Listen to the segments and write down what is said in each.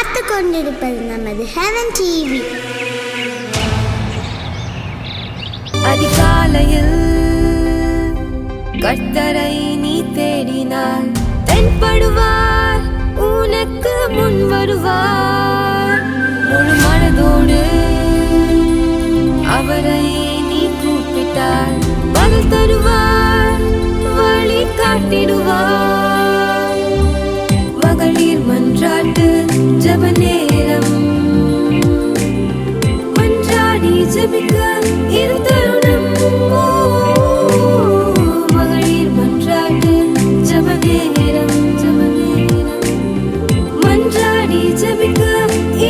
பார்த்து கொண்டிருப்பது நமது ஹெவன் டிவி. அதிகாலையில் கர்த்தரை நீ தேடினால் தென்படுவார், உனக்கு முன் வருவார். முழு மனதோடு அவரை நீ கூப்பிட்டால் பதில் தருவார், வழி காட்டிடுவார். மகளிர் மன்றாட்டு ஜெப நேரம், மன்றாடி ஜெபிக்க இது தருணம். மகளிர் மன்றாட்டு ஜெப நேரம், மன்றாடி ஜெபிக்க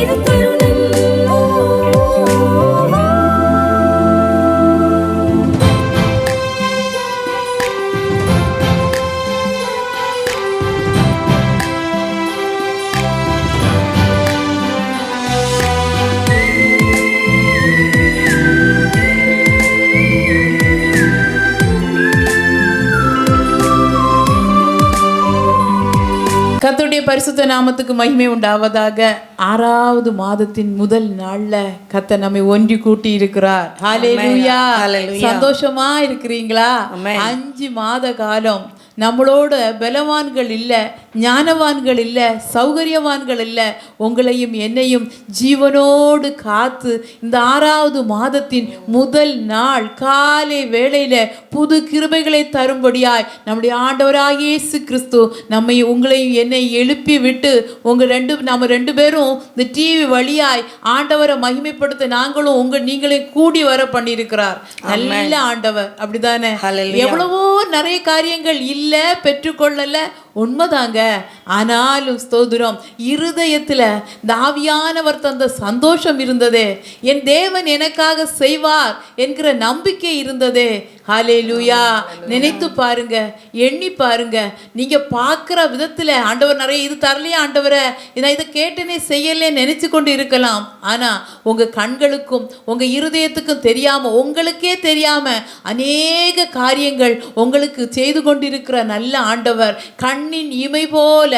இது தருணம். கர்த்தருடைய பரிசுத்த நாமத்துக்கு மகிமை உண்டாவதாக. 6வது மாதத்தின் முதல் நாள்ல கர்த்தர் நம்மை ஒன்றி கூட்டி இருக்கிறார். ஹல்லேலூயா. சந்தோஷமா இருக்கிறீங்களா? 5 மாத காலம் நம்மளோட பலவான்கள் இல்லை, ஞானவான்கள் இல்லை, சௌகரியவான்கள் இல்லை, உங்களையும் என்னையும் ஜீவனோடு காத்து இந்த 6வது மாதத்தின் முதல் நாள் காலை வேளையில புது கிருபைகளை தரும்படியாய் நம்முடைய ஆண்டவராகிய இயேசு கிறிஸ்து நம்மை உங்களையும் என்னை எழுப்பி விட்டு நம்ம ரெண்டு பேரும் இந்த டிவி வழியாய் ஆண்டவரை மகிமைப்படுத்த நாங்களும் நீங்களையும் கூடி வர பண்ணியிருக்கிறார். நல்ல ஆண்டவர், அப்படிதானே? எவ்வளவோ நிறைய காரியங்கள் இல்ல, பெற்றுக்கொள்ளல, உண்மைதாங்க. ஆனாலும் ஸ்தோத்திரம், இருதயத்துல ஆவியானவர் தந்த சந்தோஷம் இருந்ததே, என் தேவன் எனக்காக செய்வார் என்கிற நம்பிக்கை இருந்ததே. ஹல்லேலூயா. நினைத்து பாருங்க, எண்ணி பாருங்க. நீங்க பார்க்குற விதத்துல ஆண்டவர் நிறைய இது தரலையே ஆண்டவரை, நான் இதை கேட்டனே செய்யலே நினைச்சு கொண்டு இருக்கலாம். ஆனா உங்க கண்களுக்கும் உங்க இருதயத்துக்கும் தெரியாம, உங்களுக்கே தெரியாம அநேக காரியங்கள் உங்களுக்கு செய்து கொண்டிருக்கிற நல்ல ஆண்டவர். கண்ணின் இமை போல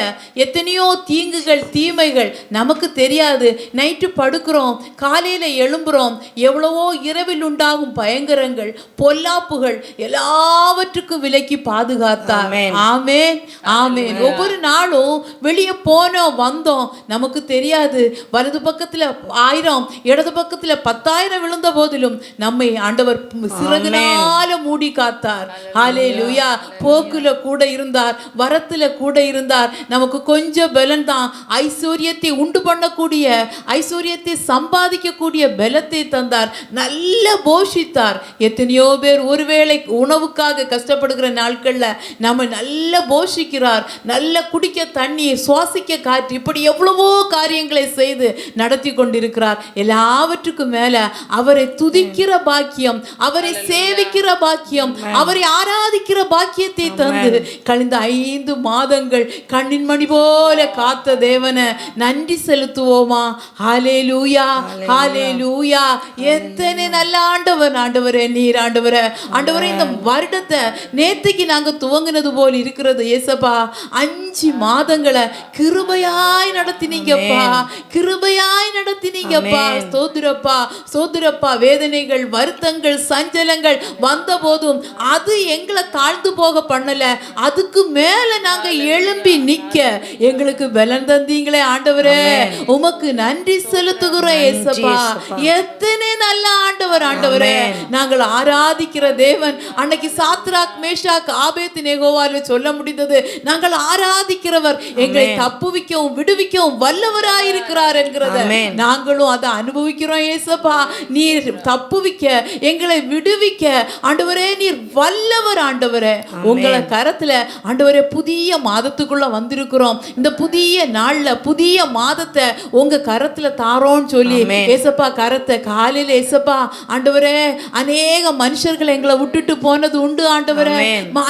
எத்தனையோ தீங்குகள் தீமைகள் நமக்கு தெரியாது. நைட்டு படுக்கிறோம், காலையில எழும்புறோம், எவ்வளவோ இரவில் உண்டாகும் பயங்கரங்கள் பொல்லாப்புகள் எல்லாவற்றுக்கும் விலக்கி பாதுகாத்தார். ஆமென், ஆமென். ஒவ்வொரு நாளும் வெளியே போனோம் வந்தோம், நமக்கு தெரியாது. வலது பக்கத்துல 1000, இடது பக்கத்துல 10,000 விழுந்த போதிலும் நம்மை ஆண்டவர் சிறகுனால மூடி காத்தார். ஹல்லேலூயா. போக்குல கூட இருந்தார், வரத்துல கூட இருந்தார். நமக்கு கொஞ்சம் பலன் தான், ஐஸ்வர்யத்தை உண்டு பண்ணக்கூடிய, ஐஸ்வர்யத்தை சம்பாதிக்கக்கூடிய பலத்தை தந்தார், நல்ல போஷித்தார். எத்தனையோ பேர் ஒருவேளை உணவுக்காக கஷ்டப்படுகிற நாட்கள்ல நம்ம நல்ல போஷிக்கிறார். நல்ல குடிக்க தண்ணீர், சுவாசிக்க காற்று, இப்படி எவ்வளவோ காரியங்களை செய்து நடத்தி கொண்டிருக்கிறார். எல்லாவற்றுக்கும் மேல அவரை துதிக்கிற பாக்கியம், அவரை சேவிக்கிற பாக்கியம், அவரை ஆராதிக்கிற பாக்கியத்தை தந்து கழிந்த 5 மாதங்கள் கண்ணின் மணி போல காத்த தேவனை நன்றி செலுத்துவோமா? ஹல்லேலூயா, ஹல்லேலூயா. எத்தனை நல்ல ஆண்டவர். ஆண்டவரே, நீர் ஆண்டவரே, ஆண்டவரே, இந்த வருடத்தை நேத்துக்கு நாங்க துவங்கினது போல் இருக்கிறது. ஏசப்பா, 5 மாதங்களை கிருபையாய் நடத்தினீங்கப்பா, கிருபையாய் நடத்தினீங்கப்பா. ஸ்தோத்திரப்பா, ஸ்தோத்திரப்பா. வேதனைகள், வருத்தங்கள், சஞ்சலங்கள் வந்த போதும் அது எங்களை தாழ்ந்து போக பண்ணல, அதுக்கு மேல நாங்க எழும்பி நிக்க எங்களுக்கு பலன் தந்தீங்களே ஆண்டவரே, உமக்கு நன்றி செலுத்துகிறோம் ஏசப்பா. எத்தனை நல்ல ஆண்டவர். ஆண்டவரே, நாங்கள் ஆராதிக்கிற தேவன். அன்னைக்கு சாத்ராக், மேஷாக், ஆபேத்நேகோவால சொல்ல முடிந்தது, நாங்கள் ஆராதிக்கிறவர் எங்களை தப்புவிக்கவும் விடுவிக்கவும் வல்லவராயிருக்கிறார் என்கிறத நாங்களும் அதை அனுபவிக்கிறோம் ஏசப்பா. நீர் தப்புவிக்க, எங்களை விடுவிக்க ஆண்டவரே, நீர் வல்லவர் ஆண்டவரே. உங்களை கரத்துல ஆண்டவரே புதிய மாதத்துக்குள்ள வந்திருக்கிறோம். இந்த புதிய நாள்ல புதிய மாதத்தை உங்க கரத்துல தாரோன்னு சொல்லி ஏசப்பா கரத்தை காலையில ஏசப்பா ஆண்டவரே, அநேக மனுஷர்களை எங்களை விட்டுட்டு போனது உண்டு ஆண்டவரே,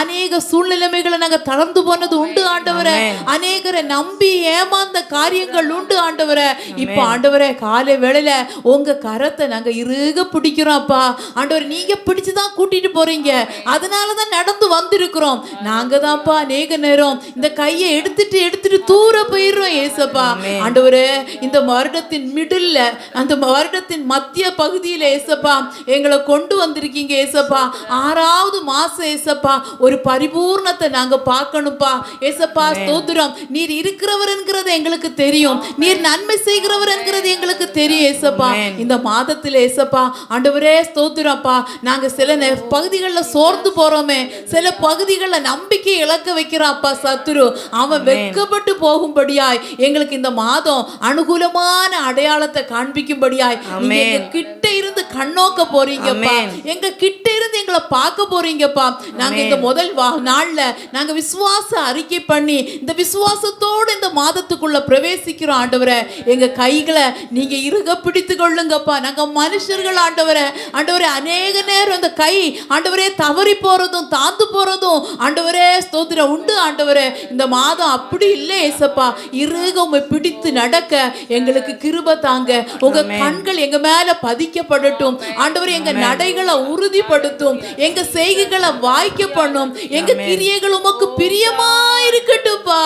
அநேக சூழ்நிலைமைகளை நாங்க தளர்ந்து போனது உண்டு ஆண்டவரே, அநேகரை நம்பி ஏமாந்த காரியங்கள் உண்டு ஆண்டவரே. இப்ப ஆண்டவரே காலை வேளையில உங்க கரத்தை நாங்க இறுக பிடிக்கிறோம் அப்பா. ஆண்டவரே, நீங்க பிடிச்சுதான் கூட்டிட்டு போறீங்க, அதனாலதான் நடந்து வந்திருக்கிறோம். நாங்க தான்ப்பா அநேக நேரம் இந்த கையை எடுத்துட்டு தூர போயிடுறோம் ஏசப்பா. ஆண்டவரே, இந்த வருடத்தின் மிடில்ல, அந்த வருடத்தின் மத்திய பகுதியில ஏசப்பா எங்களை கொண்டு வந்திருக்கீங்க ஏசப்பா. 6வது மாசம் ஏசப்பா, ஒரு பரிபூர்ணத்தை நாங்க பார்க்கணும்ப்பா ஏசப்பா. ஸ்தோத்திரம். நீர் இருக்கிறவர் என்கிறது எங்களுக்கு தெரியும், நீர் நன்மை செய்கிறவர் என்கிறது எங்களுக்கு தெரியும் ஏசப்பா. இந்த மாதத்துல ஏசப்பா ஆண்டவரே ஸ்தோத்திரப்பா, நாங்க சில பகுதிகளில் சோர்ந்து போறோமே, சில பகுதிகளில் நம்பிக்கை இழக்க வைக்கிறாப்பா சத்துரு. அவன் வெட்கப்பட்டு போகும்படியாய் எங்களுக்கு இந்த மாதம் அனுகூலமான அடையாளத்தை காண்பிக்கும்படியாய் எங்க கிட்ட இருந்து கண்ணோக்க போறீங்கப்பா, எங்க கிட்ட இருந்து எங்களை பார்க்க போறீங்கப்பா. நாங்க இந்த முதல் நாள்ல நாங்க விசுவாச அறிக்கை பண்ணி இந்த விசுவாசத்தோடு இந்த மாதத்துக்குள்ள பிரவேசிக்கிறோம் ஆண்டவரே. எங்க கைகளை நீங்க இறுக பிடித்து கொள்ளுங்கப்பா. நாங்க மனுஷர்கள் ஆண்டவரே. ஆண்டவரே, அநேக நேரம் இந்த கை ஆண்டவரே தவறி போறதும் தாந்து போறதும் ஆண்டவரே ஸ்தோத்திரம் உண்டு ஆண்டவரே. இந்த மாதம் அப்படி இல்லை ஏசப்பா. இறுக உம்மை பிடித்து நடக்க எங்களுக்கு கிருபை தாங்க. உங்க கண்கள் எங்க மேல பதிக்கப்படட்டும் ஆண்டவரே. எங்க நடைகளை உறுதிப்படுத்தும், எங்க செய்கைகளை வாய்க்க பண்ணும், எங்க கிரியைகள் உமக்கு பிரியமா இருக்கட்டும்பா.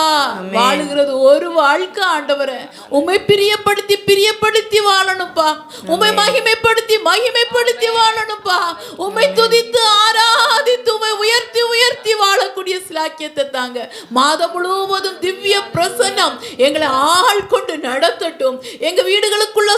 வாழுகிறது ஒரு வாழ்க்கை ஆண்டவரே. உம்மை பிரியப்படுத்தி வாழணும்பா. உம்மை மகிமைப்படுத்தி வாழணும்பா. உம்மை துதித்து ஆராதித்து உம்மை உயர்த்தி வாழக்கூடிய சிலாக்கியத்தை தாங்க. மாதம் முழுவதும் திவ்ய பிரசன்னம் எங்களை ஆள் கொண்டு நடத்தட்டும். எங்க வீடுகளுக்குள்ள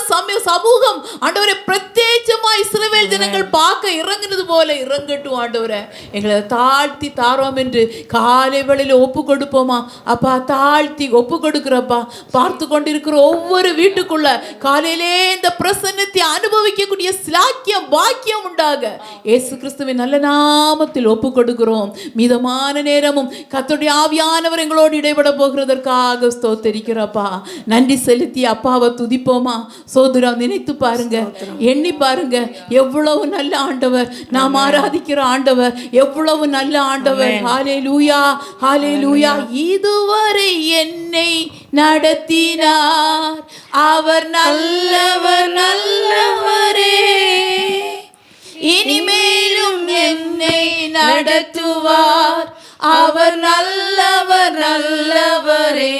சமூகம் ஆண்டவரே பிரத்யேகமா இஸ்ரவேல் ஜனங்கள் பார்க்க இறங்குனது போல இறங்கட்டும் ஆண்டவரே. எங்களை தாழ்த்தி தாரோம் என்று காலை வேளையில ஒப்பு கொடுப்போமா அப்பா. தாழ்த்தி ஒப்பு கொடுக்கிறப்பா. பார்த்து கொண்டிருக்கிற ஒவ்வொரு வீட்டுக்குள்ள காலையிலே இந்த பிரசன்னத்தை அனுபவிக்கக்கூடிய சிலாக்கியம் பாக்கியம் உண்டாக இயேசு கிறிஸ்துவின் நல்ல நாமத்தில் ஒப்பு கொடுக்கிறோம். மீதமான நேரமும் கர்த்தருடைய ஆவியானவர் எங்களோடு இடைபட போகிறதற்காக ஸ்தோத்திரிக்கிறப்பா. நன்றி செலுத்தி அப்பாவை துதிப்போமா. சோதரம் நினைத்து பாருங்க, எண்ணி பாருங்க, எவ்வளவு நல்ல ஆண்டவர் நாம் ஆராதிக்கிற ஆண்டவர், எவ்வளவு நல்ல ஆண்டவர். ஹல்லேலூயா, ஹல்லேலூயா. இதுவரை என்னை நடத்தினார் அவர் நல்லவர், நல்லவரே. இனிமேலும் என்னை நடத்துவார் அவர் நல்லவர், நல்லவரே.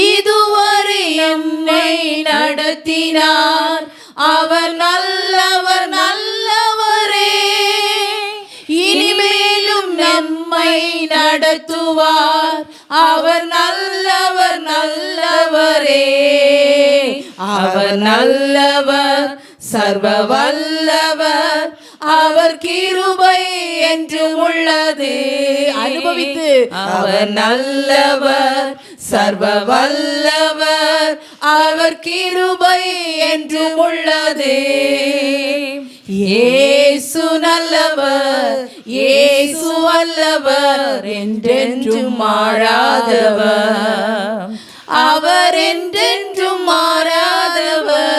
இதுவரை என்னை நடத்தினார் அவர் நல்லவர், நல்லவரே. இனிமேலும் நம்மை நடத்துவார் அவர் நல்லவர், நல்லவரே. அவர் நல்லவர், சர்வ வல்லவர், அவர் கிருபை என்றும் உள்ளது. அனுபவித்து அவர் நல்லவர், சர்வ வல்லவர், அவர் கிருபை என்றும் உள்ளது. இயேசு நல்லவர், இயேசு வல்லவர், என்றென்றும் மாறாதவர், அவர் என்றென்றும் மாறாதவர்.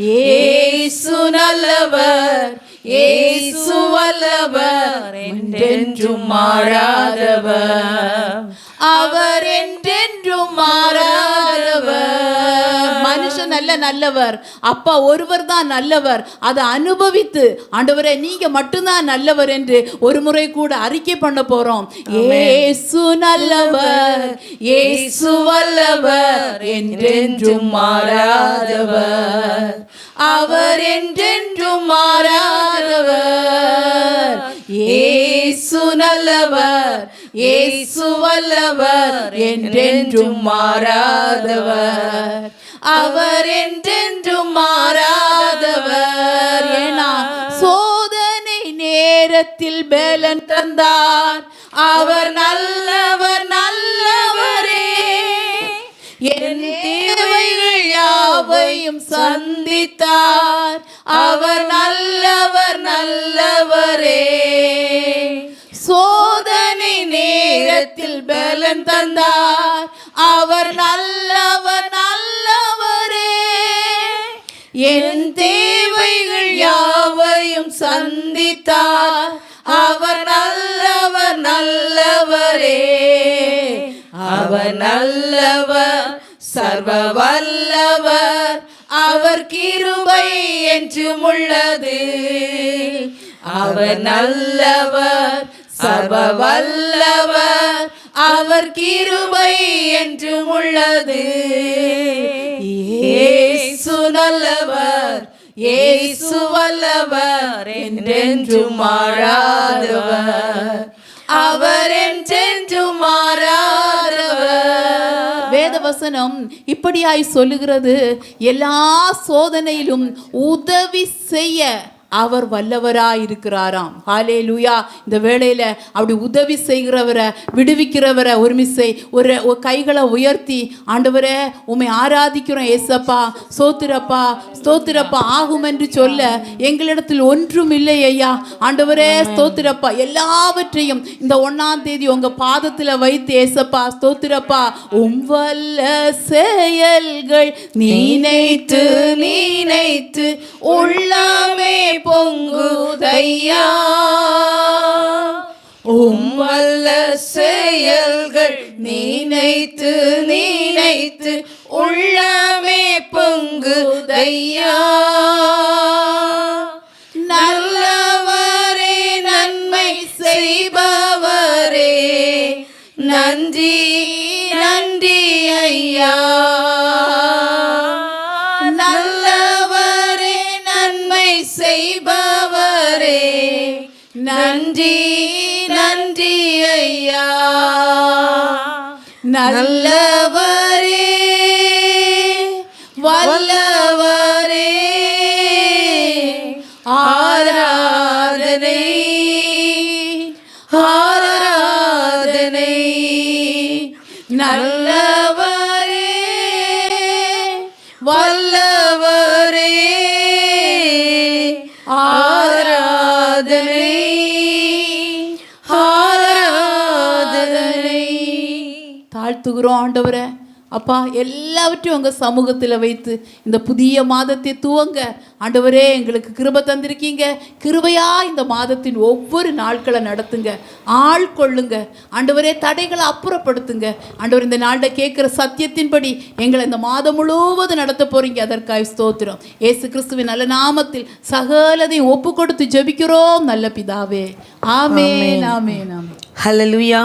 இயேசு நல்லவர், இயேசு வல்லவர், என்றென்றும் மாறாதவர், அவர் என்றென்றும் மாறாதவர். மனுஷன் நல்லவர், அப்பா ஒருவர் தான் நல்லவர். அதை அனுபவித்து ஆண்டவரே நீங்க மட்டும்தான் நல்லவர் என்று ஒரு முறை கூட அறிக்கை பண்ண போறோம். இயேசு நல்லவர், இயேசு வல்லவர், என்றென்றும் மாறாதவர், அவர் என்றென்றும் மாறாதவர். இயேசு நல்லவர், இயேசு வல்லவர், என்றென்றும் மாறாதவர், அவர் என்றென்றும் மாறாதவர். ஏனா சோதனை நேரத்தில் பலன் தந்தார் அவர் நல்லவர், நல்லவரே. என் தேவைகள் யாவையும் சந்தித்தார் அவர் நல்லவர், நல்லவரே. சோதனை நேரத்தில் பலன் தந்தார் அவர் நல்லவர், நல்லவரே. என் தேவைகள் யாவையும் சந்தித்தார் அவர் நல்லவர், நல்லவரே. அவர் நல்லவர், சர்வ வல்லவர், அவர் கிருபை என்றும் உள்ளது. அவர் நல்லவர், சர்வ வல்லவர், அவர் கிருபை என்றும் உள்ளது. இயேசு நல்லவர், இயேசு வல்லவர், என்றென்றும் மாறாதவர், அவர் என்றென்றும் மாறாதவர். வேதவசனம் இப்படியாய் சொல்லுகிறது, எல்லா சோதனையிலும் உதவி செய்ய அவர் வல்லவராய் இருக்கிறாராம். ஹல்லேலூயா. இந்த வேளையில அப்படி உதவி செய்கிறவரை, விடுவிக்கிறவரை ஒரு மிஸ்ஸை ஒரு கைகளை உயர்த்தி, ஆண்டவரே உம்மை ஆராதிக்கிறோம் ஏசப்பா, ஸ்தோத்திரப்பா ஸ்தோத்திரப்பா ஆகும் என்று சொல்ல எங்களிடத்தில் ஒன்றும் இல்லை ஐயா. ஆண்டவரே ஸ்தோத்திரப்பா, எல்லாவற்றையும் இந்த 1ஆம் தேதி உங்க பாதத்தில் வைத்து ஏசப்பா ஸ்தோத்திரப்பா, வல்ல செயல்கள் நினைத்து நினைத்து உள்ளமே பொங்குதையா, வல்ல செயல்கள் நினைத்து நினைத்து உள்ளமே பொங்குதையா. நல்லவரே, நன்மை செய்பவரே, நன்றி நன்றி ஐயா. நல்லவரே, நன்மை செய்பவரே, நன்றி நன்றி ஐயா. நல்லவரே, வல்லவரே, ஆராதனை ஆராதனை. நல்லவரே, வல்லவரே, ஆராதனை ஆராதனை. தாழ்த்துகிறோம் ஆண்டவரே. அப்பா, எல்லாவற்றையும் உங்கள் சமூகத்தில் வைத்து இந்த புதிய மாதத்தை துவங்க ஆண்டவரே எங்களுக்கு கிருபை தந்திருக்கீங்க. கிருபையா இந்த மாதத்தின் ஒவ்வொரு நாட்களை நடத்துங்க, ஆள் கொள்ளுங்க ஆண்டவரே, தடைகளை அப்புறப்படுத்துங்க ஆண்டவர். இந்த நாளில் கேட்குற சத்தியத்தின்படி எங்களை இந்த மாதம் முழுவதும் நடத்த போறீங்க, அதற்காக ஸ்தோத்திரம். இயேசு கிறிஸ்துவின் நல்ல நாமத்தில் சகலதையும் ஒப்பு கொடுத்து ஜெபிக்கிறோம் நல்ல பிதாவே. ஆமென் ஆமென் ஆமென். ஹல்லேலூயா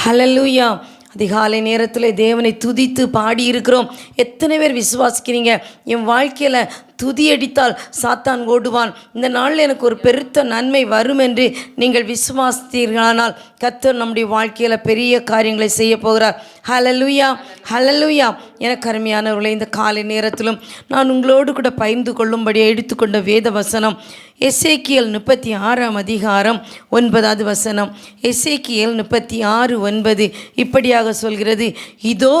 ஹல்லேலூயா. அதிகாலை நேரத்தில் தேவனை துதித்து பாடியிருக்கிறோம். எத்தனை பேர் விசுவாசிக்கிறீங்க, என் வாழ்க்கையில் துதி அடித்தால் சாத்தான் ஓடுவான், இந்த நாளில் எனக்கு ஒரு பெருத்த நன்மை வரும் என்று நீங்கள் விசுவாசித்தீர்களானால் கர்த்தர் நம்முடைய வாழ்க்கையில் பெரிய காரியங்களை செய்ய போகிறார். ஹல்லேலூயா ஹல்லேலூயா. எனக்கு அருமையானவர்களே, இந்த காலை நேரத்திலும் நான் உங்களோடு கூட பகிர்ந்து கொள்ளும்படியாக எடுத்துக்கொண்ட வேத வசனம் எசேக்கியேல் 36ஆம் அதிகாரம் 9வது வசனம். எசேக்கியேல் 36:9 இப்படியாக சொல்கிறது, இதோ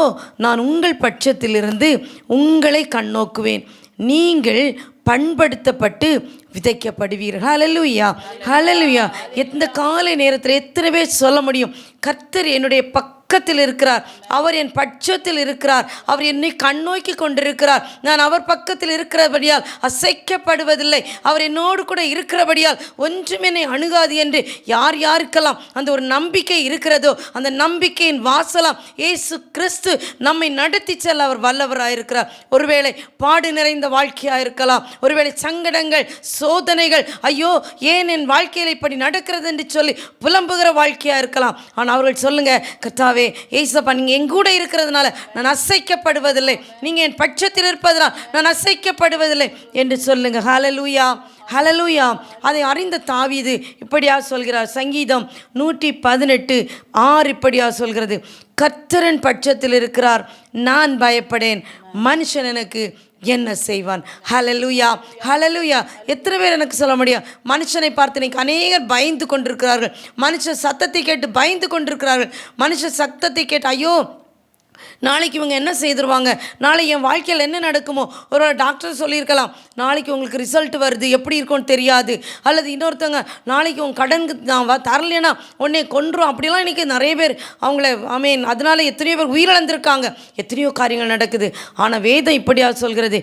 நான் உங்கள் பட்சத்திலிருந்து உங்களை கண்ணோக்குவேன், நீங்கள் பண்படுத்தப்பட்டு விதைக்கப்படுவீர்கள். ஹல்லேலூயா ஹல்லேலூயா. இந்த காலை நேரத்தில் எத்தனை பேர் சொல்ல முடியும், கர்த்தர் என்னுடைய பக்கத்தில் இருக்கிறார், அவர் என் பட்சத்தில் இருக்கிறார், அவர் என்னை கண்ணோக்கி கொண்டிருக்கிறார், நான் அவர் பக்கத்தில் இருக்கிறபடியால் அசைக்கப்படுவதில்லை, அவர் என்னோடு கூட இருக்கிறபடியால் ஒன்றும் என்னை அணுகாது என்று யார் யாருக்கெல்லாம் அந்த ஒரு நம்பிக்கை இருக்கிறதோ அந்த நம்பிக்கையின் வாசலாம் இயேசு கிறிஸ்து நம்மை நடத்தி செல்ல அவர் வல்லவராயிருக்கிறார். ஒருவேளை பாடு நிறைந்த வாழ்க்கையாக இருக்கலாம், ஒருவேளை சங்கடங்கள் சோதனைகள், ஐயோ ஏன் என் வாழ்க்கையில் இப்படி நடக்கிறது என்று சொல்லி புலம்புகிற வாழ்க்கையாக இருக்கலாம். ஆனால் அவர்கள் சொல்லுங்க, கர்த்தாவே ஏசப்பா நீங்கள் எங்கூட இருக்கிறதுனால நான் அசைக்கப்படுவதில்லை, நீங்கள் என் பட்சத்தில் இருப்பதனால் நான் அசைக்கப்படுவதில்லை என்று சொல்லுங்க. ஹல்லேலூயா ஹல்லேலூயா. அதை அறிந்த தாவீது இப்படியா சொல்கிறார், சங்கீதம் 118:6 இப்படியா சொல்கிறது, கர்த்தரின் பட்சத்தில் இருக்கிறார், நான் பயப்படேன், மனுஷன் எனக்கு என்ன செய்வான். ஹல்லேலூயா ஹல்லேலூயா. எத்தனை பேர் எனக்கு சொல்ல முடியும், மனுஷனை பார்த்து இன்னைக்கு அநேகர் பயந்து கொண்டிருக்கிறார்கள், மனுஷ சத்தத்தை கேட்டு பயந்து கொண்டிருக்கிறார்கள், மனுஷ சத்தத்தை கேட்டு ஐயோ நாளைக்கு இவங்க என்ன செய்திருவாங்க, நாளைக்கு என் வாழ்க்கையில் என்ன நடக்குமோ. ஒரு டாக்டர் சொல்லியிருக்கலாம், நாளைக்கு உங்களுக்கு ரிசல்ட் வருது, எப்படி இருக்கும்னு தெரியாது. அல்லது இன்னொருத்தவங்க, நாளைக்கு உங்கள் கடனுக்கு நான் தரலைன்னா உடனே கொன்றும். அப்படிலாம் இன்றைக்கி நிறைய பேர் அவங்கள அதனால எத்தனையோ பேர் உயிரிழந்திருக்காங்க, எத்தனையோ காரியங்கள் நடக்குது. ஆனால் வேதம் இப்படியா சொல்கிறது,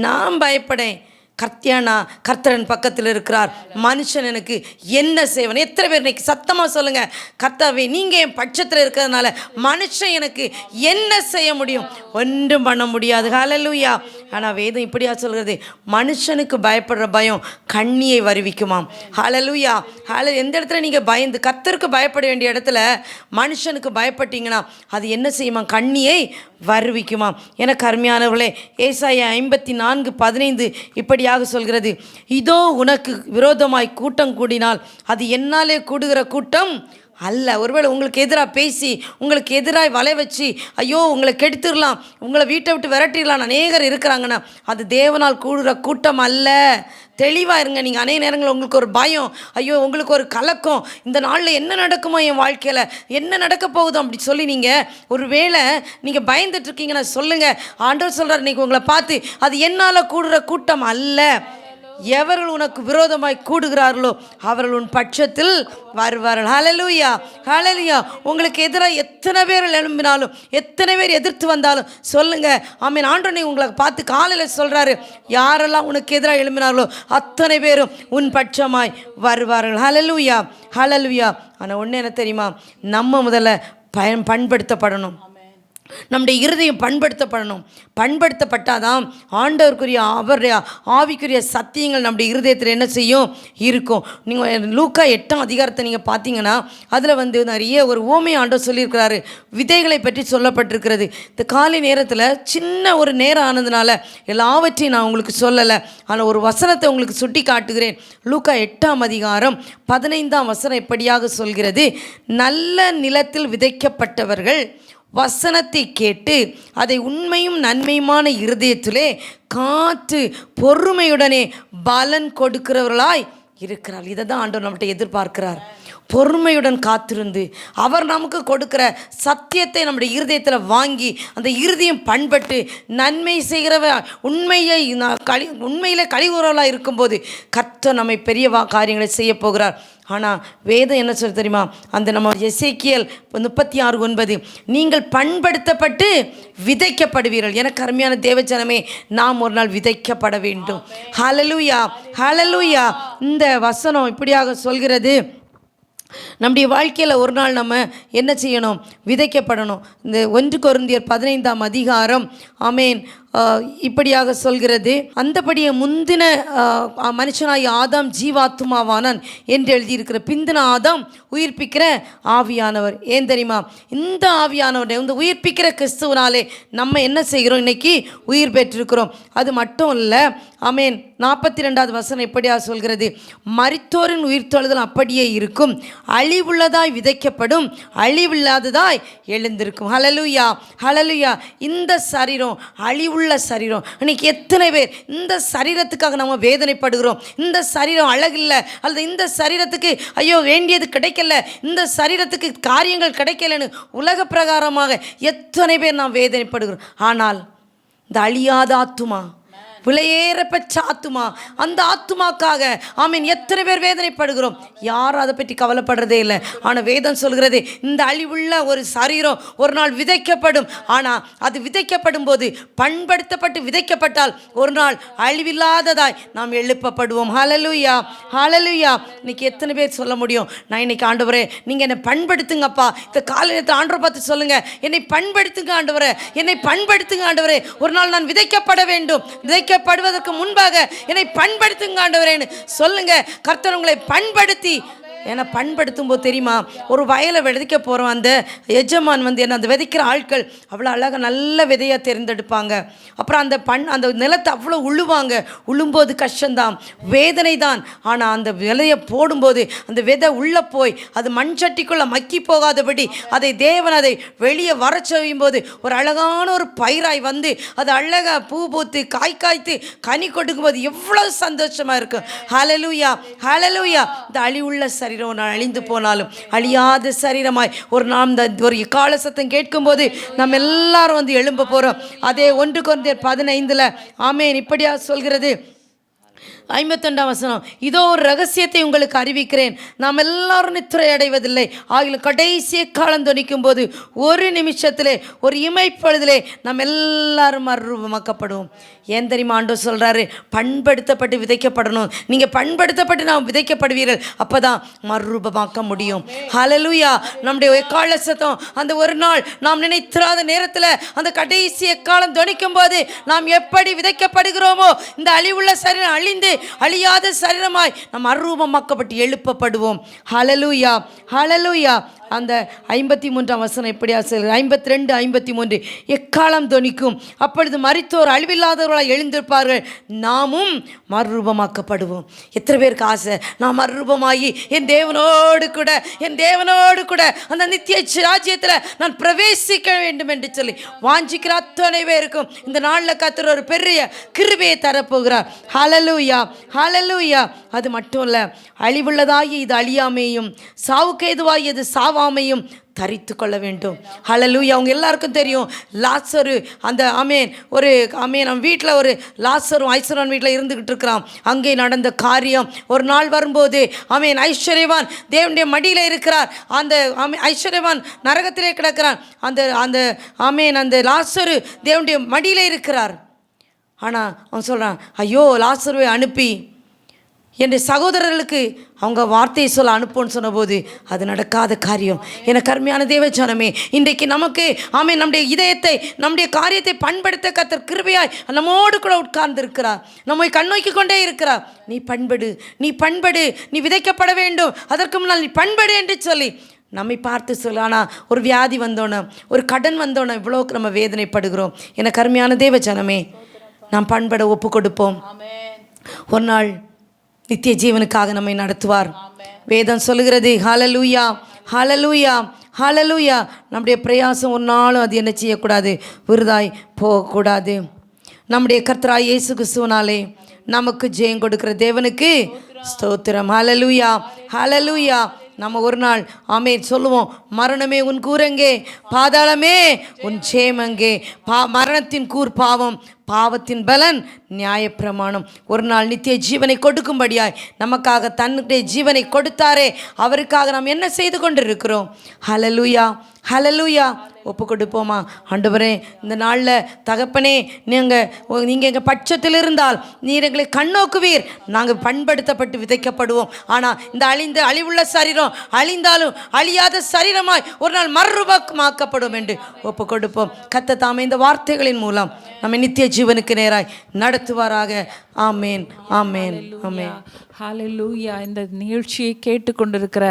நான் பயப்படேன், கர்த்தியானா கர்த்தரன் பக்கத்தில் இருக்கிறார், மனுஷன் எனக்கு என்ன செய்வன்? எத்தனை பேர் இன்னைக்கு சத்தமாக சொல்லுங்கள், கர்த்தாவே நீங்கள் என் பட்சத்தில் இருக்கிறதுனால மனுஷன் எனக்கு என்ன செய்ய முடியும்? ஒன்றும் பண்ண முடியாது. ஹல்லேலூயா. ஆனால் வேதம் இப்படியா சொல்கிறது, மனுஷனுக்கு பயப்படுற பயம் கண்ணியை வருவிக்குமாம். ஹல்லேலூயா. எந்த இடத்துல நீங்கள் பயந்து கர்த்தருக்கு பயப்பட வேண்டிய இடத்துல மனுஷனுக்கு பயப்பட்டீங்கன்னா அது என்ன செய்யுமா? கண்ணியை வருவிக்குமாம். எனக்கு அருமையானவர்களே, ஏசாயா 54:15 இப்படியாக சொல்கிறது, இதோ உனக்கு விரோதமாய் கூட்டம் கூடினால் அது என்னாலே கூடுகிற கூட்டம் அல்ல. ஒருவேளை உங்களுக்கு எதிராக பேசி உங்களுக்கு எதிராக வலை வச்சு ஐயோ உங்களை கெடுத்துடலாம், உங்களை வீட்டை விட்டு விரட்டிடலாம் அநேகர் இருக்கிறாங்கன்னா அது தேவனால் கூடுகிற கூட்டம் அல்ல. தெளிவாக இருங்க. நீங்கள் அநேக நேரங்களில் உங்களுக்கு ஒரு பயம், ஐயோ உங்களுக்கு ஒரு கலக்கம், இந்த நாளில் என்ன நடக்குமோ, என் வாழ்க்கையில் என்ன நடக்க போகுதோ அப்படி சொல்லி நீங்கள் ஒரு வேளை நீங்கள் பயந்துட்டுருக்கீங்கன்னா சொல்லுங்கள், ஆண்டவர் சொல்கிறார் இன்றைக்கி உங்களை பார்த்து, அது என்னால் கூடுகிற கூட்டம் அல்ல. எவர்கள் உனக்கு விரோதமாய் கூடுகிறார்களோ அவர்கள் உன் பட்சத்தில் வருவார்கள். ஹல்லேலூயா. ஹல்லேலூயா. உங்களுக்கு எதிராக எத்தனை பேர் எழும்பினாலும் எத்தனை பேர் எதிர்த்து வந்தாலும் சொல்லுங்கள், ஆமென். ஆண்டவரே உங்களை பார்த்து காலையில் சொல்கிறாரு, யாரெல்லாம் உனக்கு எதிராக எழும்பினார்களோ அத்தனை பேரும் உன் பட்சமாய் வருவார்கள். ஹல்லேலூயா. ஹல்லேலூயா. ஆனால் ஒன்று என்ன தெரியுமா, நம்ம முதல்ல பண்படுத்தப்படணும். நம்முடைய இருதயம் பண்படுத்தப்படணும். பண்படுத்தப்பட்டாதான் ஆண்டவருக்குரிய அவருடைய ஆவிக்குரிய சத்தியங்கள் நம்முடைய இருதயத்தில் என்ன செய்யும்? இருக்கும். நீங்கள் லூக்கா 8ஆம் அதிகாரத்தை நீங்கள் பார்த்தீங்கன்னா அதில் நிறைய ஒரு ஓமை ஆண்டவர் சொல்லியிருக்கிறாரு. விதைகளை பற்றி சொல்லப்பட்டிருக்கிறது. இந்த காலை நேரத்தில் சின்ன ஒரு நேரம் ஆனதுனால எல்லாவற்றையும் நான் உங்களுக்கு சொல்லலை. ஆனால் ஒரு வசனத்தை உங்களுக்கு சுட்டி காட்டுகிறேன். லூக்கா 8ஆம் அதிகாரம் 15ஆம் வசனம் எப்படியாக சொல்கிறது, நல்ல நிலத்தில் விதைக்கப்பட்டவர்கள் வசனத்தை கேட்டு அதை உண்மையும் நன்மையுமான இருதயத்திலே காத்து பொறுமையுடனே பலன் கொடுக்கிறவர்களாய் இருக்கிறார். இதை தான் ஆண்டவர் நம்மகிட்ட எதிர்பார்க்கிறார். பொறுமையுடன் காத்திருந்து அவர் நமக்கு கொடுக்கிற சத்தியத்தை நம்முடைய இருதயத்தில் வாங்கி அந்த இருதயம் பண்பட்டு நன்மை செய்கிறவ உண்மையிலே கழிவுறவர்களாக இருக்கும்போது கர்த்தர் நம்மை பெரிய காரியங்களை செய்ய போகிறார். ஆனால் வேதம் என்ன சொல்ல தெரியுமா, அந்த நம்ம எசேக்கியேல் 36:9 நீங்கள் பண்படுத்தப்பட்டு விதைக்கப்படுவீர்கள். எனக்கு அருமையான தேவஜனமே, நாம் ஒரு நாள் விதைக்கப்பட வேண்டும். ஹல்லேலூயா. ஹல்லேலூயா. இந்த வசனம் இப்படியாக சொல்கிறது, நம்முடைய வாழ்க்கையில் ஒரு நாள் நம்ம என்ன செய்யணும்? விதைக்கப்படணும். இந்த 1 கொரிந்தியர் 15ஆம் அதிகாரம் ஆமேன் இப்படியாக சொல்கிறது, அந்தபடியே முந்தின மனுஷனாய் ஆதாம் ஜீவாத்மாவானான் என்று எழுதியிருக்கிற பிந்தின ஆதாம் உயிர்ப்பிக்கிற ஆவியானவர். ஏன் தெரியுமா? இந்த ஆவியானவர் இந்த உயிர்ப்பிக்கிற கிறிஸ்துவனாலே நம்ம என்ன செய்கிறோம்? இன்னைக்கு உயிர் பெற்றிருக்கிறோம். அது மட்டும் இல்லை, ஆமேன். 42வது வசனம் எப்படியா சொல்கிறது, மரித்தோரின் உயிர்த்தெழுதல் அப்படியே இருக்கும், அழிவுள்ளதாய் விதைக்கப்படும், அழிவில்லாததாய் எழுந்திருக்கும். ஹல்லேலூயா. ஹல்லேலூயா. இந்த சரீரம் அழிவுள்ள சரீரம். இன்னைக்கு எத்தனை பேர் இந்த சரீரத்துக்காக நம்ம வேதனைப்படுகிறோம்? இந்த சரீரம் அழகில்லை, அல்லது இந்த சரீரத்துக்கு ஐயோ வேண்டியது கிடைக்கல, இந்த சரீரத்துக்கு காரியங்கள் கிடைக்கலன்னு உலக பிரகாரமாக எத்தனை பேர் நாம் வேதனைப்படுகிறோம். ஆனால் இந்த அழியாத ஆத்துமா, விலையேற பெற்ற ஆத்துமா, அந்த ஆத்துமாக்காக ஆமீன் எத்தனை பேர் வேதனைப்படுகிறோம்? யாரும் அதை பற்றி கவலைப்படுறதே இல்லை. ஆனால் வேதம் சொல்கிறது, இந்த அழிவுள்ள ஒரு சரீரம் ஒரு நாள் விதைக்கப்படும். ஆனால் அது விதைக்கப்படும் போது பண்படுத்தப்பட்டு விதைக்கப்பட்டால் ஒரு நாள் அழிவில்லாததாய் நாம் எழுப்பப்படுவோம். ஹல்லேலூயா. ஹல்லேலூயா. இன்னைக்கு எத்தனை பேர் சொல்ல முடியும், நான் இன்னைக்கு ஆண்டவரே நீங்கள் என்னை பண்படுத்துங்கப்பா? இந்த காலையில் ஆண்டவரை பார்த்து சொல்லுங்க, என்னை பண்படுத்துங்க ஆண்டவரே, என்னை பண்படுத்துங்க ஆண்டவரே. ஒரு நாள் நான் விதைக்கப்பட வேண்டும். விதைக்கப்படுவதற்கு முன்பாக என்னை பண்படுத்துங்க ஆண்டவரேன்னு சொல்லுங்க. கர்த்தர் உங்களை பண்படுத்தி ஏன்னா பண்படுத்தும் போது தெரியுமா, ஒரு வயலை விதைக்க போகிறோம், அந்த எஜமான் என்ன அந்த விதைக்கிற ஆட்கள் அவ்வளோ அழகாக நல்ல விதையாக தேர்ந்தெடுப்பாங்க. அப்புறம் அந்த நிலத்தை அவ்வளோ உழுவாங்க. உழும்போது கஷ்டம்தான், வேதனை தான். ஆனால் அந்த விதையை போடும்போது அந்த விதை உள்ளே போய் அது மண் சட்டிக்குள்ளே மக்கி போகாதபடி அதை தேவன் அதை வெளியே வர செய்யும் போது ஒரு அழகான ஒரு பயிராய் அது அழகாக பூ பூத்து காய்த்து கனி கொடுக்கும்போது எவ்வளோ சந்தோஷமாக இருக்கும். ஹல்லேலூயா. ஹல்லேலூயா. இந்த அழிவுள்ள சரீரம் அழிந்து போனாலும் அழியாத சரீரமாய் ஒரு நாம் ஒரு கால சத்தம் கேட்கும்போது நம்ம எல்லாரும் எழும்ப போகிறோம். அதே 1 கொரிந்தியர் 15 ஆமேன் இப்படியா சொல்கிறது, 52ஆம் வசனம், இதோ ஒரு ரகசியத்தை உங்களுக்கு அறிவிக்கிறேன், நாம் எல்லாரும் நித்திரை அடைவதில்லை, ஆகிலும் கடைசி காலம் தொனிக்கும் போது ஒரு நிமிஷத்திலே ஒரு இமைப்பொழுதிலே நாம் எல்லாரும் மறுரூபமாக்கப்படுவோம். ஏன் தெரியுமா ஆண்டவர் சொல்கிறாரு? பண்படுத்தப்பட்டு விதைக்கப்படணும். நீங்கள் பண்படுத்தப்பட்டு நாம் விதைக்கப்படுவீர்கள், அப்போ தான் மறுரூபமாக்க முடியும். ஹல்லேலூயா. நம்முடைய எக்கால சத்தம் அந்த ஒரு நாள் நாம் நினைத்திராத நேரத்தில் அந்த கடைசி எக்காலம் தொனிக்கும் போது நாம் எப்படி விதைக்கப்படுகிறோமோ, இந்த அழிவுள்ள சரீரம் அழிந்து அழியாத சரீரமாய் நாம் மறுரூபமாக்கப்பட்டு எழுப்பப்படுவோம். ஹல்லேலூயா, ஹல்லேலூயா. அந்த 53ஆம் வசனம் எப்படியா சொல்கிறது? 52, 53, எக்காலம் தொனிக்கும், அப்பொழுது மரித்தோர் அழிவில்லாதவர்களாய் எழுந்திருப்பார்கள், நாமும் மறுரூபமாக்கப்படுவோம். எத்தனை பேருக்கு ஆசை நான் மறுரூபமாகி என் தேவனோடு கூட அந்த நித்திய ராஜ்யத்தில் நான் பிரவேசிக்க வேண்டும் என்று சொல்லி வாஞ்சிக்கிற அத்தனை பேருக்கும் இந்த நாளில் கர்த்தர் ஒரு பெரிய கிருபையை தரப்போகிறார். ஹல்லேலூயா, ஹல்லேலூயா. அது மட்டும் இல்லை, அழிவுள்ளதாகி இது அழியாமையும் சாவுக்கு ஏதுவாகி இது சாவாமையும் தரித்து கொள்ள வேண்டும். ஹல்லேலூயா. அவங்க எல்லாருக்கும் தெரியும் லாசரு, அந்த நம்ம வீட்டில் ஒரு லாசரும் ஐஸ்வர்யவான் வீட்டில் இருந்துக்கிட்டு இருக்கிறான். அங்கே நடந்த காரியம், ஒரு நாள் வரும்போது ஐஸ்வர்யவான் தேவனுடைய மடியில் இருக்கிறார், அந்த ஐஸ்வர்யவான் நரகத்திலே கிடக்கிறான், அந்த லாசரு தேவனுடைய மடியில் இருக்கிறார். ஆனால் அவன் சொல்கிறான், ஐயோ லாசருவை அனுப்பி என்னுடைய சகோதரர்களுக்கு அவங்க வார்த்தையை சொல்ல அனுப்புன்னு சொன்னபோது அது நடக்காத காரியம். எனக்கு அருமையான தேவஜனமே, இன்றைக்கு நமக்கு நம்முடைய இதயத்தை நம்முடைய காரியத்தை பண்படுத்த கர்த்தர் கிருபையாய் நம்மோடு கூட உட்கார்ந்து இருக்கிறார், நம்மை கண்ணோக்கி கொண்டே இருக்கிறார். நீ பண்படு, நீ விதைக்கப்பட வேண்டும், அதற்கு முன்னால் நீ பண்படு என்று சொல்லி நம்மை பார்த்து சொல்ல. ஆனால் ஒரு வியாதி வந்தோன்னே, ஒரு கடன் வந்தோன்னே இவ்வளோக்கு நம்ம வேதனைப்படுகிறோம். எனக்கு அருமையான தேவஜனமே, நாம் பண்பட ஒப்பு கொடுப்போம். ஒரு நாள் நித்திய ஜீவனுக்காக நம்மை நடத்துவார். வேதம் சொல்லுகிறது. ஹல்லேலூயா, ஹல்லேலூயா, ஹல்லேலூயா. நம்முடைய பிரயாசம் ஒரு நாளும் அது என்ன செய்யக்கூடாது, விருதாய் போகக்கூடாது. நம்முடைய கர்த்தராய் இயேசு கிறிஸ்துவினாலே நமக்கு ஜெயம் கொடுக்கிற தேவனுக்கு ஸ்தோத்திரம். ஹல்லேலூயா, ஹல்லேலூயா. நம்ம ஒரு நாள் சொல்லுவோம், மரணமே உன் கூரெங்கே, பாதாளமே உன் ஜெயமெங்கே, மரணத்தின் கூர் பாவம், பாவத்தின் பலன் நியாயப்பிரமாணம். ஒரு நாள் நித்திய ஜீவனை கொடுக்கும்படியாய் நமக்காக தன்னுடைய ஜீவனை கொடுத்தாரே, அவருக்காக நாம் என்ன செய்து கொண்டிருக்கிறோம்? ஹல்லேலூயா, ஹல்லேலூயா. ஒப்பு கொடுப்போமா? ஆண்டவரே, இந்த நாளில் தகப்பனே, நீங்கள் எங்கள் பட்சத்தில் இருந்தால் நீர் எங்களை கண்ணோக்குவீர், நாங்கள் பண்படுத்தப்பட்டு விதைக்கப்படுவோம். ஆனால் இந்த அழிவுள்ள சரீரம் அழிந்தாலும் அழியாத சரீரமாய் ஒரு நாள் மறுரூபமாக்கப்படும் என்று ஒப்பு கொடுப்போம். கர்த்தர் தாமே இந்த வார்த்தைகளின் மூலம் நம்ம நித்திய ஜீவனுக்கு நேராய் நடத்துவாராக. ஆமேன், ஆமேன், ஆமேன். ஹல்லேலூயா. இந்த நிகழ்ச்சியை கேட்டுக்கொண்டிருக்கிற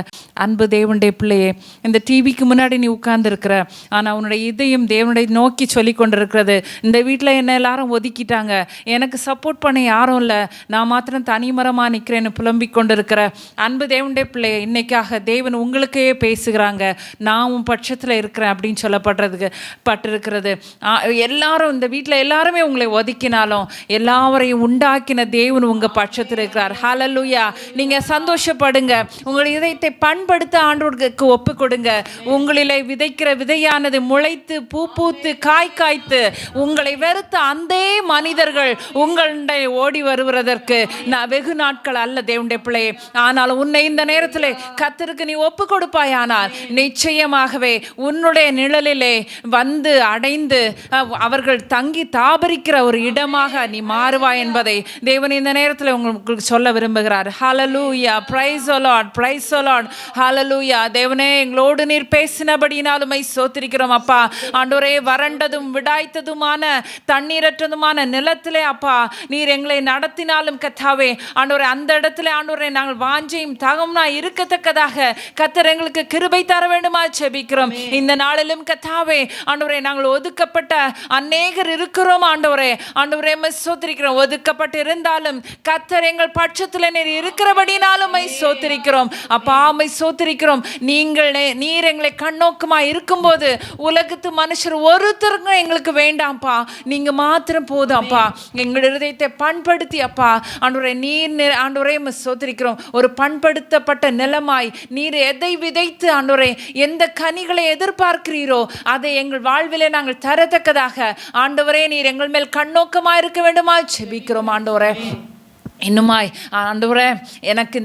அன்பு தேவனுடைய பிள்ளையே, இந்த டிவிக்கு முன்னாடி நீ உட்கார்ந்துருக்கிற, ஆனால் உன்னுடைய இதயம் தேவனுடைய நோக்கி சொல்லி கொண்டிருக்கிறது, இந்த வீட்டில் என்ன எல்லாரும் ஒதுக்கிட்டாங்க, எனக்கு சப்போர்ட் பண்ண யாரும் இல்லை, நான் மாத்திரம் தனிமரமாக நிற்கிறேன்னு புலம்பிக் கொண்டிருக்கிற அன்பு தேவனுடைய பிள்ளையை, இன்னைக்காக தேவன் உங்களுக்கே பேசுகிறாங்க. நான் உன் பட்சத்தில் இருக்கிறேன் அப்படின்னு சொல்லப்பட்டிருக்கிறது. எல்லாரும் இந்த வீட்டில் எல்லாருமே உங்களை ஒதுக்கினாலும் எல்லாரையும் உண்டாக்கின தேவன் உங்கள் பட்சத்தில் இருக்கிறார். ஹல்லேலூயா. நீங்கள் சந்தோஷப்படுங்க, உங்களுடைய இதயத்தை பண்படுத்த ஆண்டவருக்கு ஒப்பு கொடுங்க. உங்களிலே விதைக்கிற விதையானது முளைத்து பூத்து காய் காய்த்து உங்களை வெறுத்த அந்த மனிதர்கள் உங்களுடைய ஓடி வருவதற்கு நான் வெகு நாட்கள் அல்ல தேவனுடைய பிள்ளையே. ஆனால் உன்னை இந்த நேரத்தில் கர்த்தருக்கு நீ ஒப்பு கொடுப்பாயானால் நிச்சயமாகவே உன்னுடைய நிழலிலே வந்து அடைந்து அவர்கள் தங்கி தாபரிக்கிற ஒரு இடமாக நீ மாறுவாய் என்பதை தேவன் இந்த நேரத்தில் உங்களுக்கு சொல்ல விரும்புகிறார். Hallelujah. Praise the lord, praise the lord. Hallelujah. தேவனே, எங்களோடு நீர் பேசினபடியினாலுமை ஸ்தோத்திரிக்கிறோம் அப்பா. ஆண்டவரே, வறண்டதும் விடாய்த்ததுமான தண்ணீரற்றதுமான நிலத்திலே அப்பா நீர் எங்களை நடத்தினாலும் கர்த்தாவே, ஆண்டவரே, அந்த இடத்துல ஆண்டவரே நாங்கள் வாஞ்சையும் தகம்னா இருக்கத்தக்கதாக கர்த்தர் எங்களுக்கு கிருபை தர வேண்டுமா ஜெபிக்கிறோம். இந்த நாளிலும் கர்த்தாவே, ஆண்டவரே, நாங்கள் ஒதுக்கப்பட்ட அநேகர் இருக்கிறோம் ஆண்டவரே. ஆண்டவரே, ஸ்தோத்திரிக்கிறோம். ஒதுக்கப்பட்டு இருந்தாலும் கர்த்தர் எங்கள் பட்சத்தில் நீர் இருக்கிறபடினாலும் ஸ்தோத்திரிக்கிறோம் அப்பா. ஸ்தோத்திரிக்கிறோம். நீர் எங்களை கண்ணோக்கமாக இருக்கும்போது உலகத்து மனுஷர் ஒருத்தருக்கும் எங்களுக்கு வேண்டாம்ப்பா, நீங்க மாத்திரம் போதும்ப்பா. எங்கள் இருதயத்தை பண்படுத்தி அப்பா ஆண்டவரே நீர் ஆண்டவரே ஸ்தோத்திரிக்கிறோம். ஒரு பண்படுத்தப்பட்ட நிலமாய் நீர் எதை விதைத்து ஆண்டவரே எந்த கனிகளை எதிர்பார்க்கிறீரோ அதை எங்கள் வாழ்விலே நாங்கள் தரத்தக்கதாக ஆண்டவரே நீர் எங்கள் மேல் கண்ணோக்கமாக இருக்க வேண்டுமா ஜெபிக்கிறோம் ஆண்டவரே. இன்னுமாய் ஆண்டவரே எனக்கு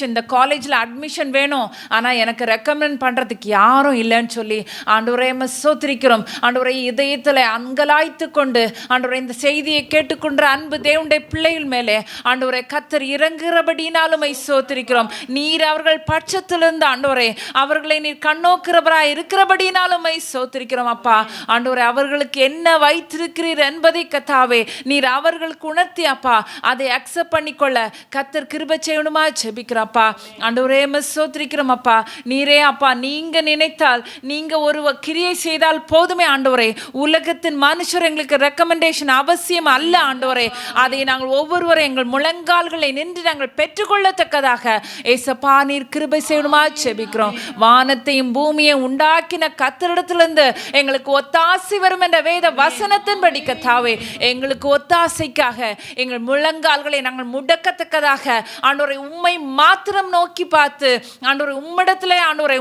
இந்த காலேஜில் அட்மிஷன் வேணும், ஆனால் எனக்கு ரெக்கமெண்ட் பண்ணுறதுக்கு யாரும் இல்லைன்னு சொல்லி ஆண்டவரே ஸ்தோத்திரிக்கிறோம். ஆண்டவரே இதயத்தில் அங்கலாய்த்து கொண்டு ஆண்டவரே இந்த செய்தியை கேட்டுக்கொண்ட அன்பு தேவனுடைய பிள்ளைகள் மேலே ஆண்டவரே கர்த்தர் இறங்குகிறபடினாலும் ஸ்தோத்திரிக்கிறோம். நீர் அவர்கள் பட்சத்திலிருந்து ஆண்டவரே அவர்களை நீர் கண்ணோக்கிறவராய் இருக்கிறபடினாலும் ஸ்தோத்திரிக்கிறோம். அப்பா ஆண்டவரே அவர்களுக்கு என்ன வைத்திருக்கிறீர் என்பதை கர்த்தாவே நீர் அவர்களுக்கு உணர்த்தி அப்பா அதை அக்செப்ட் பண்ணிக்கொள்ள கர்த்தர் கிருபை செய்யணுமா ஜெபிக்கிறப்பா. ஆண்டவரே ஸ்தோத்திரிக்கிறோம் அப்பா. நீரே அப்பா நீங்க நினைத்தால் நீங்க ஒரு கிரியை செய்தால் போதுமே ஆண்டவரே. உலகத்தின் மனுஷர் எங்களுக்கு ரெக்கமெண்டேஷன் அவசியம் அல்ல ஆண்டவரே. அதை நாங்கள் ஒவ்வொருவரும் எங்கள் முழங்கால்களை நின்று நாங்கள் பெற்றுக்கொள்ளத்தக்கதாக ஏசப்பா நீர் கிருபை செய்யணுமா ஜெபிக்கிறோம். வானத்தையும் பூமியையும் உண்டாக்கின கர்த்தரிடத்திலிருந்து எங்களுக்கு ஒத்தாசை வரும் என்ற வேத வசனத்தின்படி கர்த்தாவே எங்களுக்கு ஒத்தாசைக்காக எங்கள் முழங்கால்களை நாங்கள் முடக்கத்தக்கதாக ஆண்டவரை உம்மை மாத்திரம் நோக்கி பார்த்து ஆண்டவரை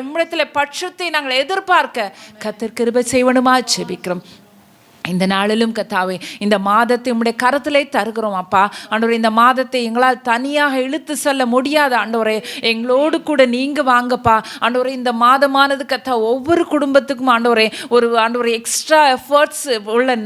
உம்மிடத்திலே பட்சத்தை நாங்கள் எதிர்பார்க்க கர்த்தர் கிருபை செய்வனுமா ஜெபிக்கிறோம். இந்த நாளிலும் கர்த்தாவே இந்த மாதத்தை உம்முடைய கரத்திலே தருகிறோம் அப்பா. ஆண்டவரே இந்த மாதத்தை எங்களால் தனியாக இழுத்து செல்ல முடியாது ஆண்டவரே, எங்களோடு கூட நீங்க வாங்கப்பா. ஆண்டவரே இந்த மாதமானது கர்த்தா ஒவ்வொரு குடும்பத்துக்கும் ஆண்டவரே எக்ஸ்ட்ரா எஃபர்ட்ஸ் உள்ள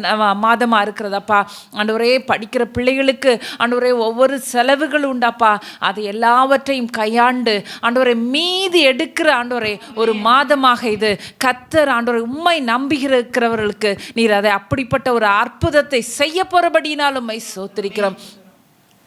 மாதமாக இருக்கிறதப்பா. ஆண்டவரே படிக்கிற பிள்ளைகளுக்கு ஆண்டவரே ஒவ்வொரு செலவுகள் உண்டாப்பா. அது எல்லாவற்றையும் கையாண்டு ஆண்டவரை மீதி எடுக்கிற ஆண்டவரே ஒரு மாதமாக இது கர்த்தர் ஆண்டவரை உம்மை நம்புகிறவர்களுக்கு நீர் அதை அப்படிப்பட்ட ஒரு அற்புதத்தை செய்ய போறபடினாலும் ஸ்தோத்திரிக்கிறோம்.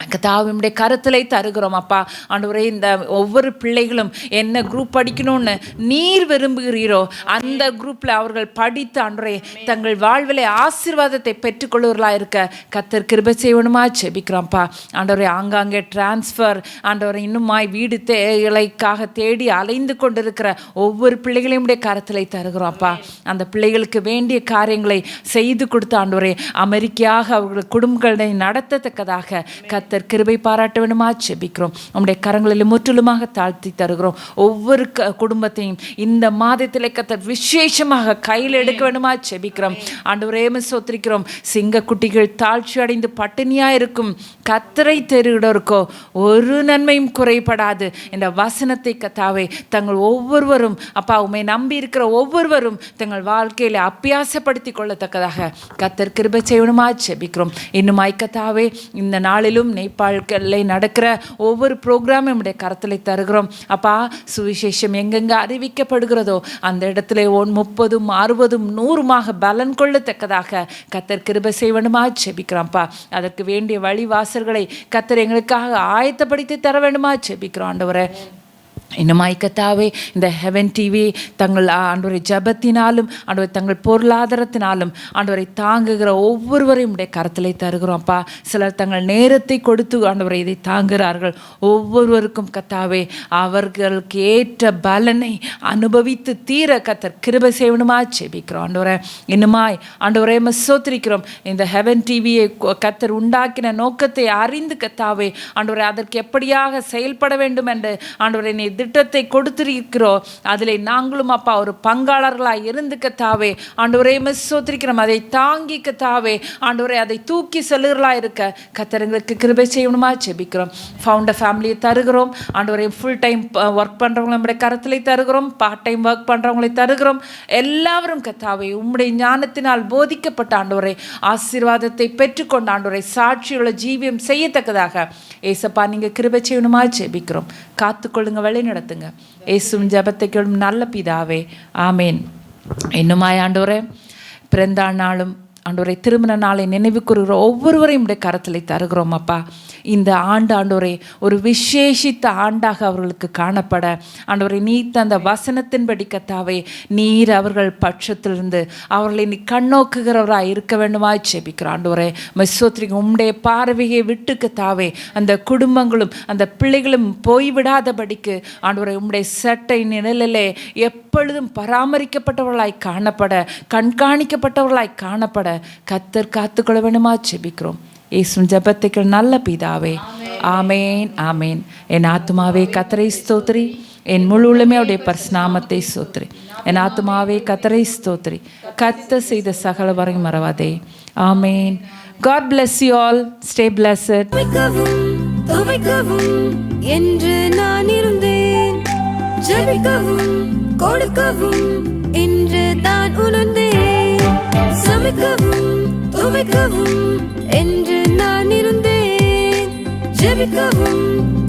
கர்த்தாவினுடைய கருத்திலே தருகிறோம் அப்பா. ஆண்டவரே இந்த ஒவ்வொரு பிள்ளைகளும் என்ன குரூப் படிக்கணும்னு நீர் விரும்புகிறீரோ அந்த குரூப்பில் அவர்கள் படித்து ஆண்டவரே தங்கள் வாழ்விலே ஆசீர்வாதத்தை பெற்றுக்கொள்வர்களாக இருக்க கர்த்தர் கிருபை செய்யணுமா ஜெபிக்கிறோம்ப்பா. ஆண்டவரே ஆங்காங்கே டிரான்ஸ்ஃபர் ஆண்டவரை இன்னுமாய் வீடு தேவைக்காக தேடி அலைந்து கொண்டிருக்கிற ஒவ்வொரு பிள்ளைகளையும் கருத்திலே தருகிறோம்ப்பா. அந்த பிள்ளைகளுக்கு வேண்டிய காரியங்களை செய்து கொடுத்த ஆண்டவரே அமெரிக்காக அவர்கள் குடும்பங்களை நடத்தத்தக்கதாக கர்த்தர் கிருபை பாராட்ட வேண்டுமா ஜெபிக்கிறோம். நம்முடைய கரங்களில் முற்றிலுமாக தாழ்த்தி தருகிறோம். ஒவ்வொரு குடும்பத்தையும் இந்த மாதத்திலே கர்த்தர் விசேஷமாக கையில் எடுக்க வேண்டுமா ஜெபிக்கிறோம். ஆண்டவரே ஸ்தோத்திரிக்கிறோம். சிங்கக்குட்டிகள் தாழ்ச்சி அடைந்து பட்டினியா இருக்கும் கர்த்தரை தேடுகிறோருக்கோ ஒரு நன்மையும் குறைபடாது என்ற வசனத்தை கர்த்தாவே தங்கள் ஒவ்வொருவரும் அப்பா உம்மை நம்பி இருக்கிற ஒவ்வொருவரும் தங்கள் வாழ்க்கையில அபியாசப்படுத்தி கொள்ளத்தக்கதாக கர்த்தர் கிருபை செய்யணுமா ஜெபிக்கிறோம். இன்னுமாய் கர்த்தாவே இந்த நாளிலும் நேபாளில் நடக்கிற ஒவ்வொரு ப்ரோக்ராமும் நம்முடைய கரத்தில் தருகிறோம் அப்பா. சுவிசேஷம் எங்கெங்க அறிவிக்கப்படுகிறதோ அந்த இடத்துல 30, 60, 100 பலன் கொள்ளத்தக்கதாக கர்த்தர் கிருபை செய்வனுமா ஜெபிக்கிறோம்ப்பா. அதற்கு வேண்டிய வழிவாசல்களை கர்த்தர் எங்களுக்காக ஆயத்தப்படுத்தி தர வேண்டுமா ஜெபிக்கிறோம் ஆண்டவரே. இன்னுமாய் கர்த்தாவே இந்த ஹெவன் டிவி தங்கள் ஆண்டவரை ஜபத்தினாலும் ஆண்டவரை தங்கள் பொருளாதாரத்தினாலும் ஆண்டவரை தாங்குகிற ஒவ்வொருவரையும் உடைய கரத்திலே தருகிறோம்ப்பா. சிலர் தங்கள் நேரத்தை கொடுத்து ஆண்டவரை இதை தாங்குகிறார்கள். ஒவ்வொருவருக்கும் கர்த்தாவே அவர்களுக்கு ஏற்ற பலனை அனுபவித்து தீர கர்த்தர் கிருபை செய்யணுமா ஜெபிக்கிறோம் ஆண்டவரை. இன்னுமாய் ஆண்டவரை ஸ்தோத்திரிக்கிறோம். இந்த ஹெவன் டிவியை கர்த்தர் உண்டாக்கின நோக்கத்தை அறிந்து கர்த்தாவே ஆண்டவரை அதற்கு எப்படியாக செயல்பட வேண்டும் என்று ஆண்டவரை நீ திட்டத்தை கொடுத்திருக்கிறோம். அதில் நாங்களும் அப்பா ஒரு பங்காளர்களாக இருந்து கர்த்தாவே ஆண்டவரே ஸ்தோத்திரிக்கிறோம். அதை தாங்கி கர்த்தாவே ஆண்டவரே அதை தூக்கி செல்லுகிறளாக இருக்க கர்த்தர் எங்களுக்கு கிருபை செய்யணுமா ஜெபிக்கிறோம். ஃபவுண்டர் ஃபேமிலியை தருகிறோம் ஆண்டவரே. ஃபுல் டைம் ஒர்க் பண்ணுறவங்களை நம்முடைய கருத்திலே தருகிறோம். பார்ட் டைம் ஒர்க் பண்ணுறவங்களை தருகிறோம். எல்லாரும் கர்த்தாவே உம்முடைய ஞானத்தினால் போதிக்கப்பட்ட ஆண்டவரை ஆசீர்வாதத்தை பெற்றுக்கொண்ட ஆண்டவரை சாட்சியுள்ள ஜீவியம் செய்யத்தக்கதாக ஏசப்பா நீங்கள் கிருபை செய்யணுமா ஜெபிக்கிறோம். காத்துக்கொள்ளுங்க, வழி நடத்துங்க. இயேசுவின் ஜெபத்தை கேளும் நல்ல பிதாவே, ஆமேன். இன்னுமாய் ஆண்டவரே பிறந்த நாளும் ஆண்டவரை திருமண நாளை நினைவு கூறுகிற ஒவ்வொருவரையும் உடைய கரத்தில் தருகிறோம் அப்பா. இந்த ஆண்டு ஆண்டவரே ஒரு விசேஷித்த ஆண்டாக அவர்களுக்கு காணப்பட ஆண்டவரை நீ தந்த வசனத்தின்படி கர்த்தாவே நீர் அவர்கள் பட்சத்திலிருந்து அவர்களை நீ கண்ணோக்குகிறவராக இருக்க வேண்டுமா ஜெபிக்கிறோம் ஆண்டவரே. ஸ்தோத்திரிக்கிறோம். உம்முடைய பார்வையை விட்டு கர்த்தாவே அந்த குடும்பங்களும் அந்த பிள்ளைகளும் போய்விடாதபடிக்கு ஆண்டவரை உம்முடைய சட்டை நிழலிலே எப்பொழுதும் பராமரிக்கப்பட்டவர்களாய் காணப்பட கண்காணிக்கப்பட்டவர்களாய் காணப்பட கர்த்தர் காத்துக்கொள்ள வேண்டுமா ஜெபிக்கிறோம். இயேசுவின் ஜெபத்தை நல்ல பிதாவே, ஆமேன் ஆமேன். என் ஆத்துமாவே கர்த்தரை ஸ்தோத்திரி, என் முழு உள்ளமே அவருடைய பரிசுநாமத்தை ஸ்தோத்திரி. என் ஆத்துமாவே கர்த்தரை ஸ்தோத்திரி, கர்த்தர் செய்த சகல வரையும் மறவாதே. ஆமேன். God bless you all. Stay blessed. துவைக்கவும் என்று நான் இருந்தேன். ஜெபிக்கவும் கொடுக்கவும் என்று தான் உணர்ந்தேன். சமைக்கவும் துவைக்கவும் என்று நான் இருந்தேன். ஜெபிக்கவும்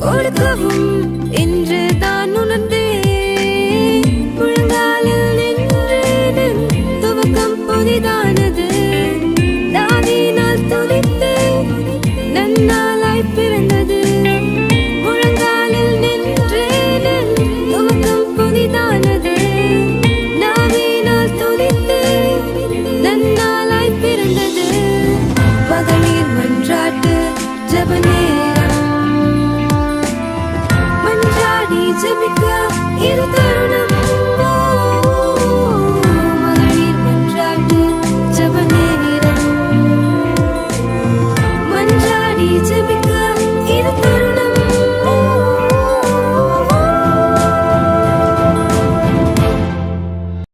கொடுக்கவும் என்று தான் உணர்ந்தேன். முழங்காலில் நின்றேன், துவக்கம் புதிதானது. நாவினால் துதித்தேன், நன்னாளாய் பிறந்தது. முழங்காலில் நின்றேன், துவக்கம் புதிதானது. நாவினால் துதித்தேன், நன்னாளாய் பிறந்தது. மகளிர் மன்றாட்டு ஜெப நேரம். மன்றாடி ஜெபிக்க இது தருணம்.